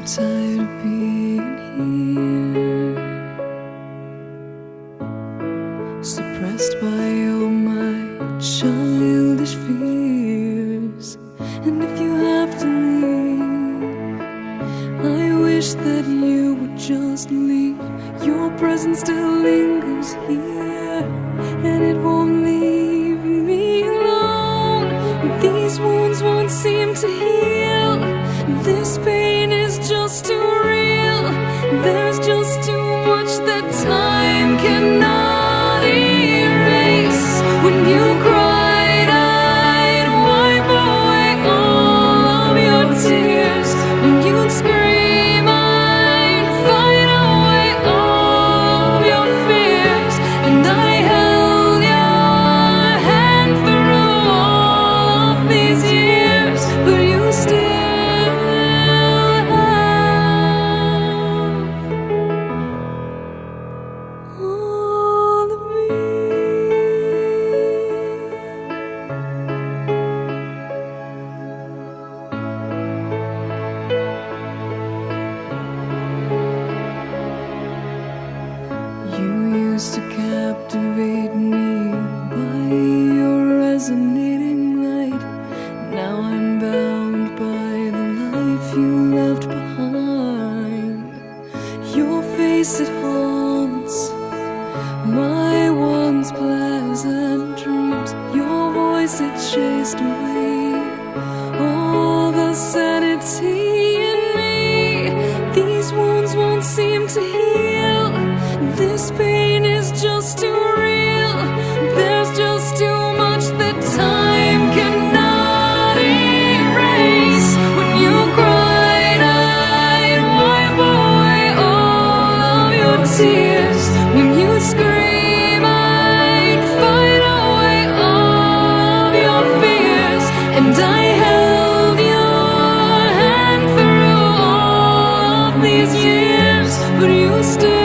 tired of being here, suppressed by all my childish fears. And if you have to leave, I wish that you would just leave. Your presence still lingers here, and it won't leave me alone. These wounds won't seem to heal. This pain is just too real. There's just too much that time cannot erase. When you cried, I'd wipe away all of your tears. When you'd scream, I'd fight away all of your fears. And I held your hand through all of these years, but you still all of me. You used to captivate me by your resonating light. Now I'm bound by the life you left behind. Your face, it haunts my once pleasant dreams. Your voice, it chased away all the sanity in me. These wounds won't seem to heal. This pain is just too real. There's just too much that time cannot erase. When you cried, I'd wipe away all of your tears. When you scream, I'd fight away all of your fears. And I held your hand through all of these years, but you still